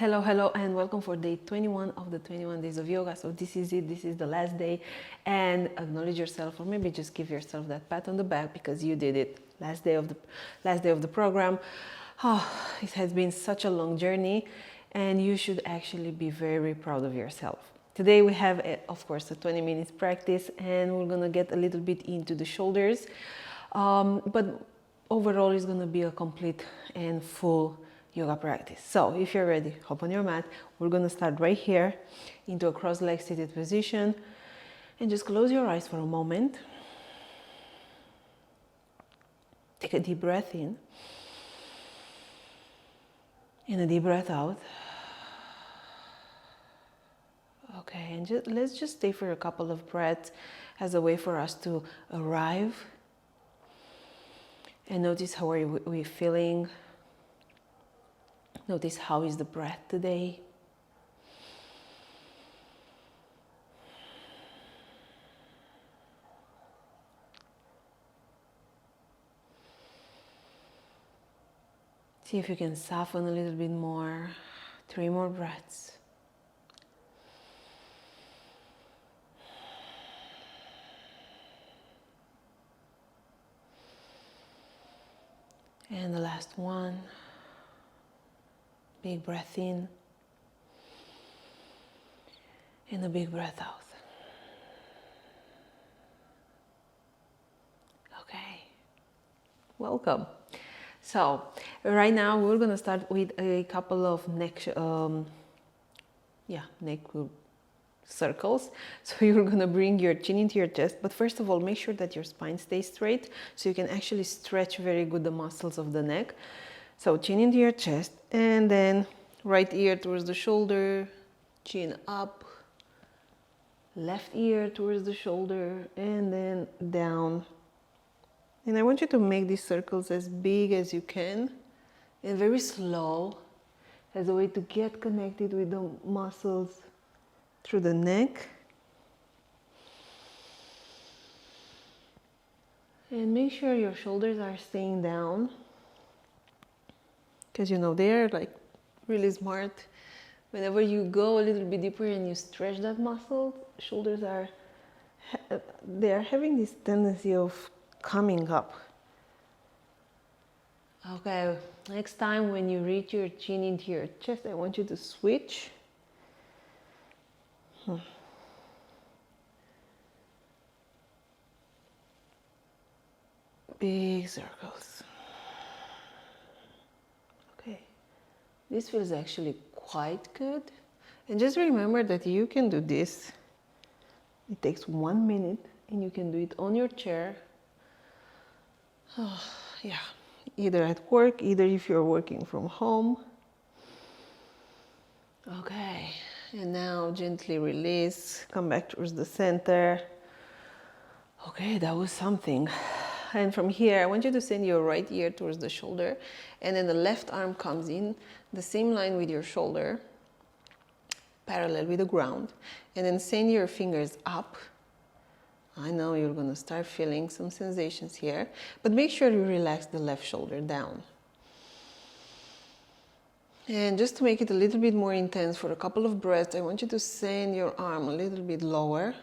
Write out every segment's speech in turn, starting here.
Hello, and welcome for day 21 of the 21 days of yoga. So this is it, this is the last day, and acknowledge yourself, or maybe just give yourself that pat on the back because you did it. Last day of the program. It has been such a long journey, and you should actually be very proud of yourself. Today we have, of course, a 20 minutes practice, and we're gonna get a little bit into the shoulders, but overall it's gonna be a complete and full yoga practice. So if you're ready, hop on your mat. We're gonna start right here into a cross-legged seated position, and just close your eyes for a moment. Take a deep breath in and a deep breath out. Okay, and let's just stay for a couple of breaths as a way for us to arrive and notice how are we feeling. Notice how is the breath today. See if you can soften a little bit more. 3 more breaths. And the last one. Big breath in and a big breath out. Okay, welcome. So right now we're gonna start with a couple of neck circles. So you're gonna bring your chin into your chest, but first of all, make sure that your spine stays straight so you can actually stretch very good the muscles of the neck. So chin into your chest, and then right ear towards the shoulder, chin up, left ear towards the shoulder, and then down. And I want you to make these circles as big as you can and very slow as a way to get connected with the muscles through the neck. And make sure your shoulders are staying down, because they're like really smart. Whenever you go a little bit deeper and you stretch that muscle, shoulders are having this tendency of coming up. Okay, next time when you reach your chin into your chest, I want you to switch. Big circles. This feels actually quite good. And just remember that you can do this. It takes 1 minute and you can do it on your chair. Either at work, either if you're working from home. Okay, and now gently release, come back towards the center. Okay, that was something. And from here, I want you to send your right ear towards the shoulder, and then the left arm comes in the same line with your shoulder, parallel with the ground, and then send your fingers up. I know you're going to start feeling some sensations here, but make sure you relax the left shoulder down. And just to make it a little bit more intense for a couple of breaths, I want you to send your arm a little bit lower.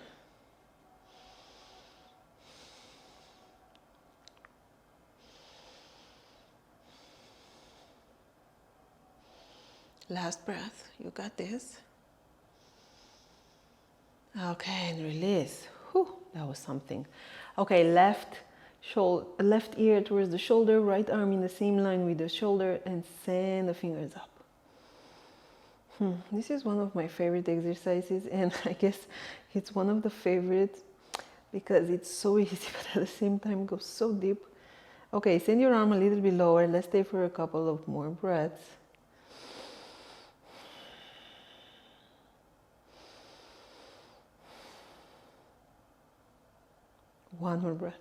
Last breath, you got this. Okay, and release. Whew, that was something. Okay, left ear towards the shoulder, right arm in the same line with the shoulder, and send the fingers up. This is one of my favorite exercises, and I guess it's one of the favorites because it's so easy, but at the same time goes so deep. Okay, send your arm a little bit lower. Let's stay for a couple of more breaths. One more breath.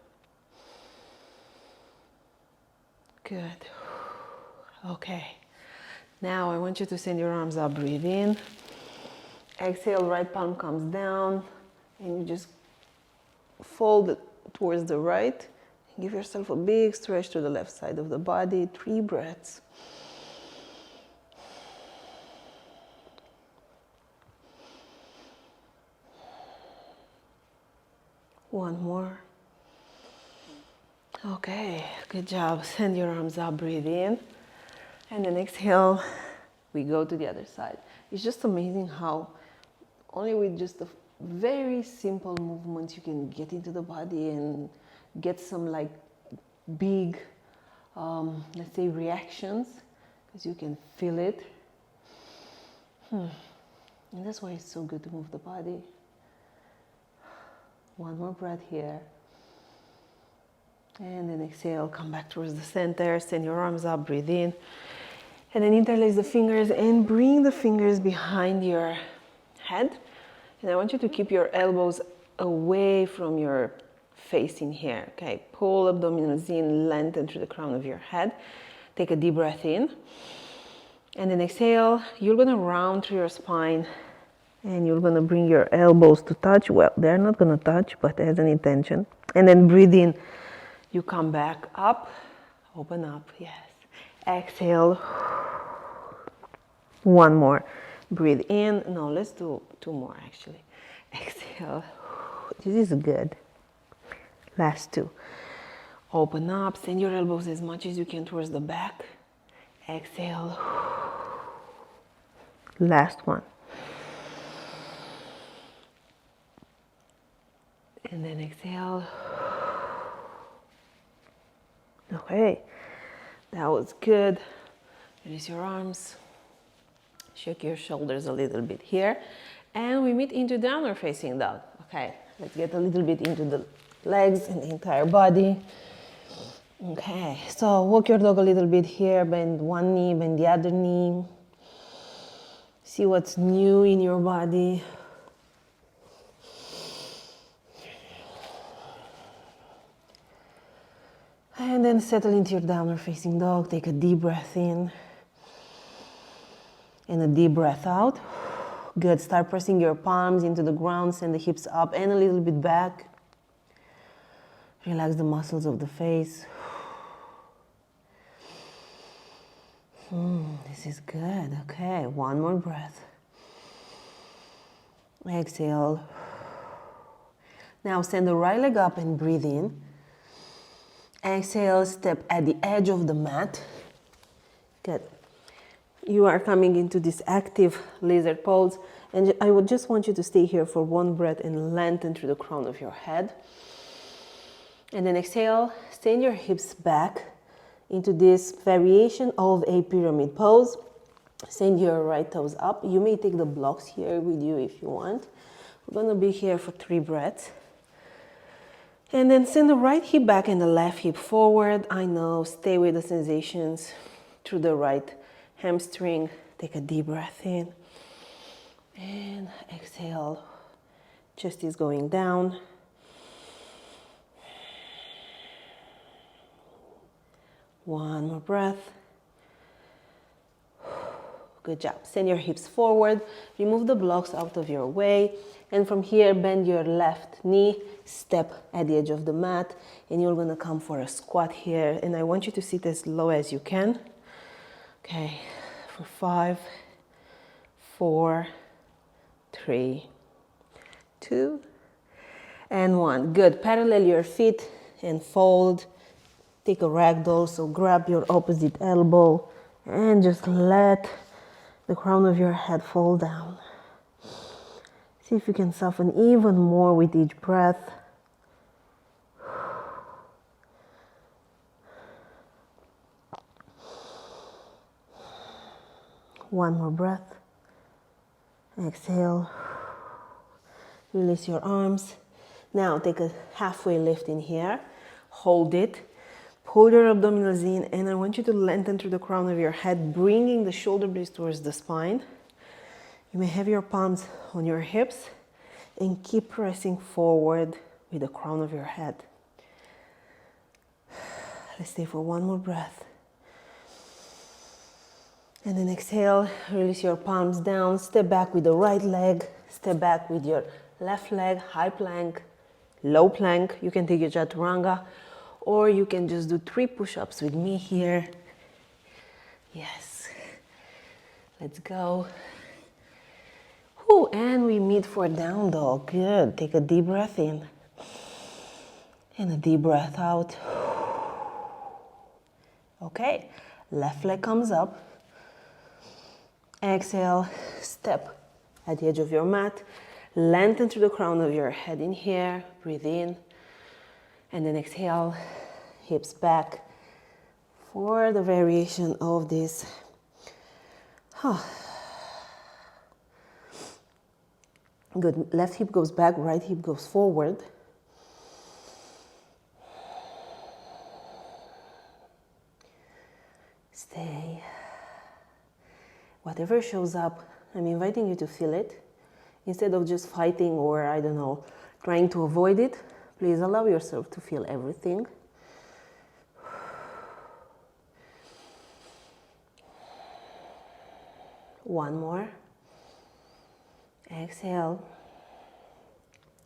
Good. Okay. Now I want you to send your arms up. Breathe in. Exhale, right palm comes down. And you just fold towards the right. Give yourself a big stretch to the left side of the body. 3 breaths. One more. Okay, good job. Send your arms up, breathe in. And then exhale, we go to the other side. It's just amazing how only with just a very simple movements you can get into the body and get some like big, let's say, reactions, because you can feel it. And that's why it's so good to move the body. One more breath here. And then exhale, come back towards the center, send your arms up, breathe in. And then interlace the fingers and bring the fingers behind your head. And I want you to keep your elbows away from your face in here. Okay, pull abdominals in, lengthen through the crown of your head. Take a deep breath in. And then exhale, you're gonna round through your spine and you're gonna bring your elbows to touch. Well, they're not gonna touch, but as an intention. And then breathe in. You come back up, open up, yes. Exhale. One more. Breathe in. No, let's do two more actually. Exhale. This is good. Last two. Open up, send your elbows as much as you can towards the back. Exhale. Last one. And then exhale. Okay, that was good. Release your arms. Shake your shoulders a little bit here. And we meet into downward facing dog. Okay, let's get a little bit into the legs and the entire body. Okay, so walk your dog a little bit here. Bend one knee, bend the other knee. See what's new in your body. And then settle into your downward facing dog. Take a deep breath in and a deep breath out. Good. Start pressing your palms into the ground. Send the hips up and a little bit back. Relax the muscles of the face. This is good. Okay, one more breath. Exhale. Now send the right leg up and breathe in. Exhale, step at the edge of the mat. Good. You are coming into this active lizard pose. And I would just want you to stay here for one breath and lengthen through the crown of your head. And then exhale, send your hips back into this variation of a pyramid pose. Send your right toes up. You may take the blocks here with you if you want. We're going to be here for 3 breaths. And then send the right hip back and the left hip forward. I know, stay with the sensations through the right hamstring. Take a deep breath in. And exhale. Chest is going down. One more breath. Good job. Send your hips forward. Remove the blocks out of your way. And from here, bend your left knee. Step at the edge of the mat. And you're going to come for a squat here. And I want you to sit as low as you can. Okay. For 5, 4, 3, 2, and 1. Good. Parallel your feet and fold. Take a ragdoll. So grab your opposite elbow and just let the crown of your head fall down. See if you can soften even more with each breath. One more breath. Exhale. Release your arms. Now take a halfway lift in here. Hold it. Pull your abdominals in, and I want you to lengthen through the crown of your head, bringing the shoulder blades towards the spine. You may have your palms on your hips and keep pressing forward with the crown of your head. Let's stay for one more breath. And then exhale, release your palms down, step back with the right leg, step back with your left leg, high plank, low plank. You can take your chaturanga, or you can just do 3 push-ups with me here. Yes. Let's go. Whew, and we meet for down dog. Good. Take a deep breath in. And a deep breath out. Okay, left leg comes up. Exhale, step at the edge of your mat. Lengthen through the crown of your head in here. Breathe in. And then exhale, hips back for the variation of this. Good. Left hip goes back, right hip goes forward. Stay. Whatever shows up, I'm inviting you to feel it. Instead of just fighting or, I don't know, trying to avoid it, please allow yourself to feel everything. One more. Exhale.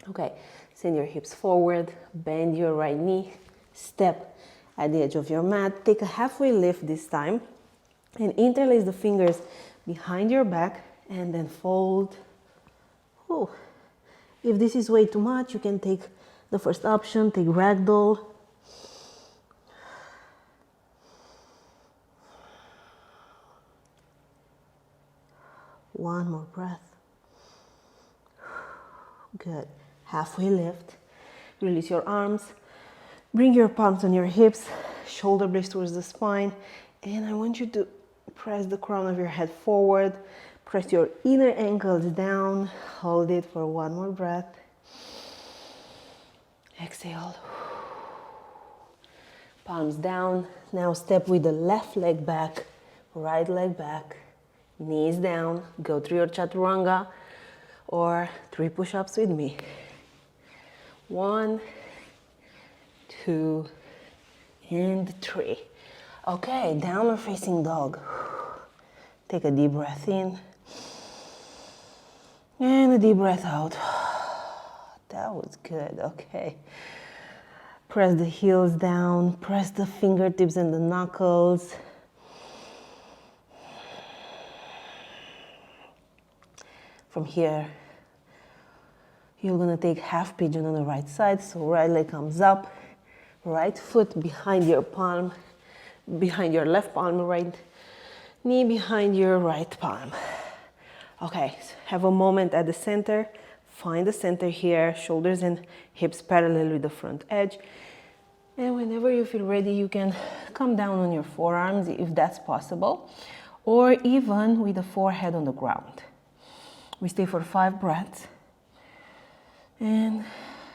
Okay, send your hips forward, bend your right knee, step at the edge of your mat. Take a halfway lift this time and interlace the fingers behind your back and then fold. Ooh. If this is way too much, you can take the first option, take ragdoll. One more breath. Good. Halfway lift. Release your arms. Bring your palms on your hips, shoulder blades towards the spine. And I want you to press the crown of your head forward. Press your inner ankles down. Hold it for one more breath. Exhale. Palms down. Now step with the left leg back, right leg back, knees down. Go through your chaturanga or 3 push-ups with me. 1, 2, and 3. Okay, downward facing dog. Take a deep breath in. And a deep breath out. That was good, okay. Press the heels down, press the fingertips and the knuckles. From here, you're gonna take half pigeon on the right side, so right leg comes up, right foot behind your palm, behind your left palm, right knee behind your right palm. Okay, so have a moment at the center. Find the center here, shoulders and hips parallel with the front edge. And whenever you feel ready, you can come down on your forearms if that's possible, or even with the forehead on the ground. We stay for 5 breaths and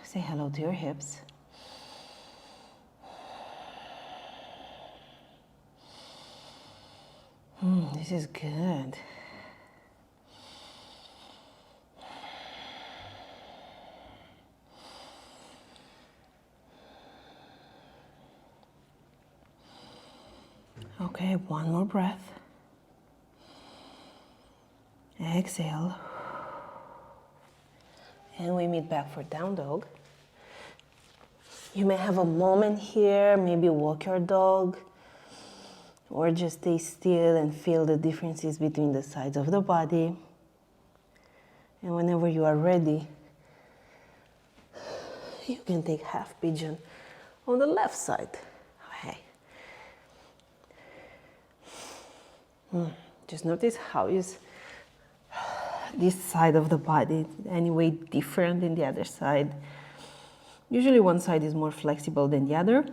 say hello to your hips. This is good. Okay, one more breath. Exhale. And we meet back for down dog. You may have a moment here, maybe walk your dog, or just stay still and feel the differences between the sides of the body. And whenever you are ready, you can take half pigeon on the left side. Okay. Just notice how is this side of the body any way different than the other side. Usually one side is more flexible than the other.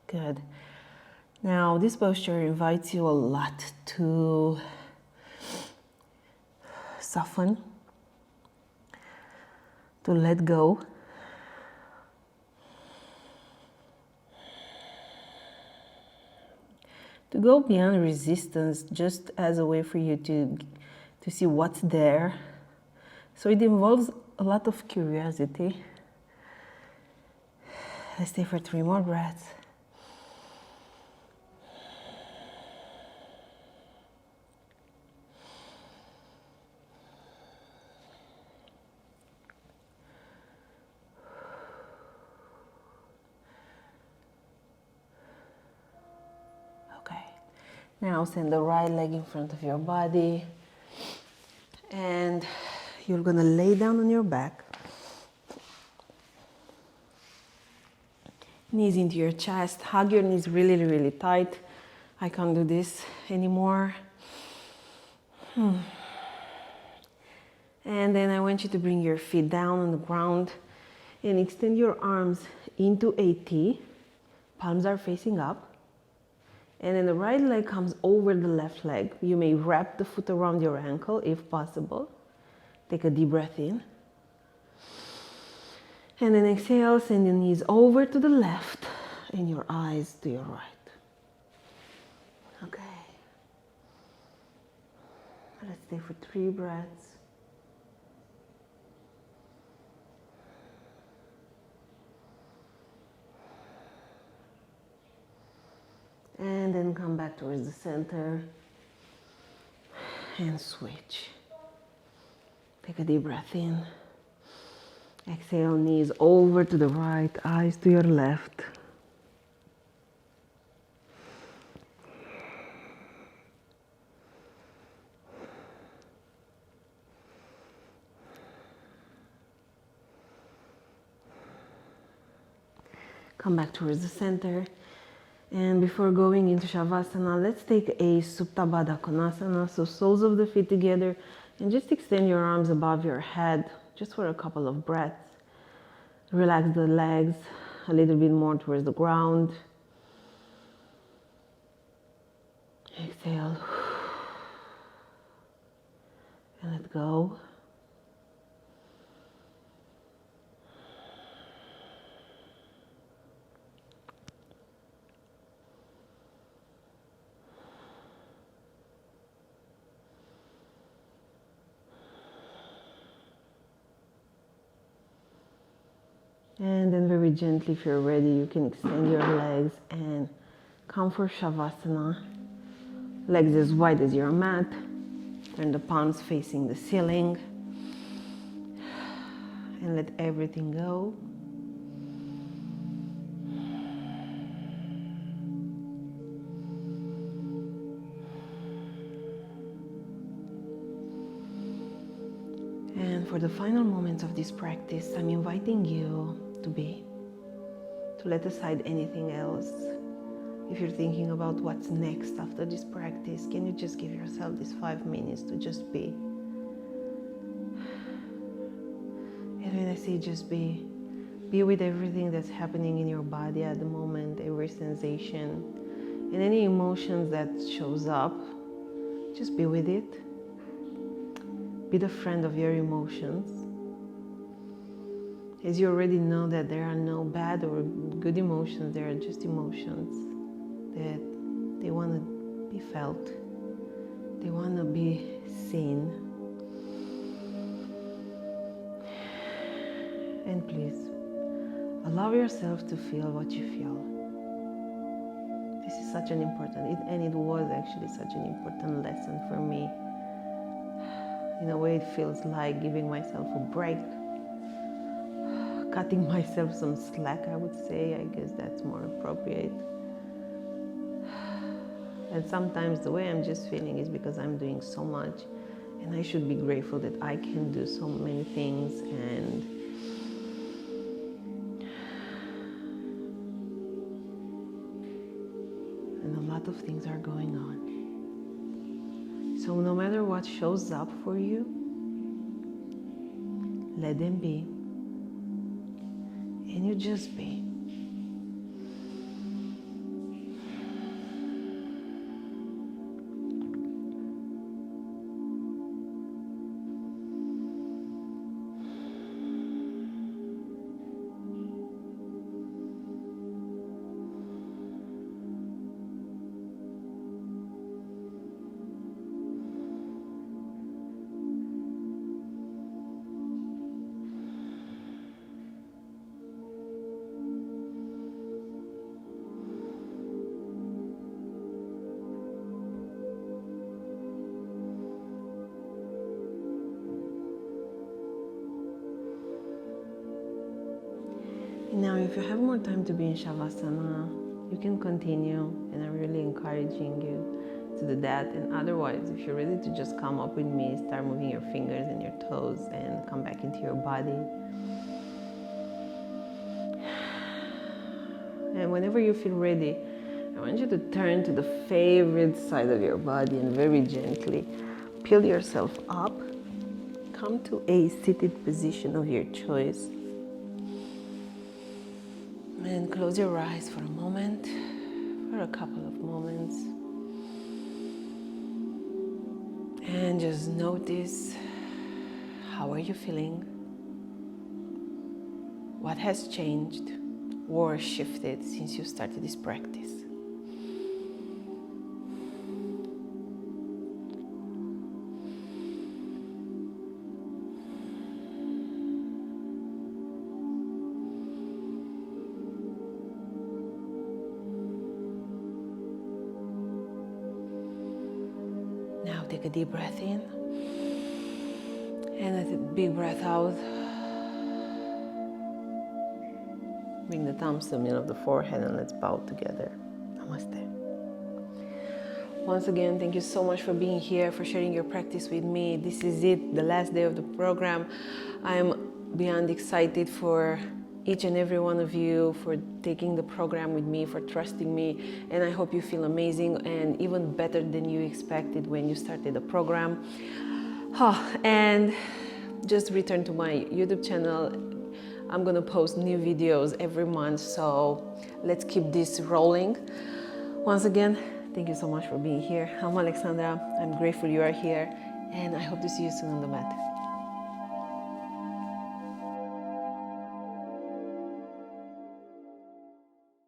Good. Now this posture invites you a lot to soften, to let go. To go beyond resistance, just as a way for you to see what's there. So it involves a lot of curiosity. Let's stay for 3 more breaths. Now send the right leg in front of your body and You're gonna lay down on your back. Knees into your chest. Hug your knees really, really tight. I can't do this anymore. And then I want you to bring your feet down on the ground and extend your arms into a T. Palms are facing up. And then the right leg comes over the left leg. You may wrap the foot around your ankle if possible. Take a deep breath in. And then exhale, send your knees over to the left and your eyes to your right. Okay. Let's stay for 3 breaths. And then come back towards the center and switch. Take a deep breath in. Exhale, knees over to the right, eyes to your left. Come back towards the center. And before going into Savasana, let's take a Supta Baddha Konasana. So soles of the feet together and just extend your arms above your head just for a couple of breaths. Relax the legs a little bit more towards the ground. Exhale. And let go. And then very gently, if you're ready, you can extend your legs and come for Shavasana. Legs as wide as your mat. Turn the palms facing the ceiling. And let everything go. And for the final moments of this practice, I'm inviting you to let aside anything else. If you're thinking about what's next after this practice, can you just give yourself these 5 minutes to just be? And when I say just be with everything that's happening in your body at the moment, every sensation, and any emotions that shows up, just be with it. Be the friend of your emotions. As you already know that there are no bad or good emotions, there are just emotions that they want to be felt. They want to be seen. And please, allow yourself to feel what you feel. This is such an important, and it was actually such an important lesson for me. In a way, it feels like giving myself a break, cutting myself some slack, I would say. I guess that's more appropriate. And sometimes the way I'm just feeling is because I'm doing so much, and I should be grateful that I can do so many things, and a lot of things are going on. So no matter what shows up for you, let them be. And you just be. Now, if you have more time to be in Shavasana, you can continue, and I'm really encouraging you to do that. And otherwise, if you're ready to just come up with me, start moving your fingers and your toes and come back into your body. And whenever you feel ready, I want you to turn to the favorite side of your body and very gently peel yourself up. Come to a seated position of your choice. And close your eyes for a moment, for a couple of moments. And just notice, how are you feeling? What has changed or shifted since you started this practice? Now take a deep breath in and a big breath out. Bring the thumbs to the middle of the forehead and let's bow together. Namaste. Once again, thank you so much for being here, for sharing your practice with me. This is it, the last day of the program. I'm beyond excited for each and every one of you, for taking the program with me, for trusting me, and I hope you feel amazing and even better than you expected when you started the program. And just return to my YouTube channel. I'm gonna post new videos every month, so let's keep this rolling. Once again, thank you so much for being here. I'm Alexandra. I'm grateful you are here, and I hope to see you soon on the mat.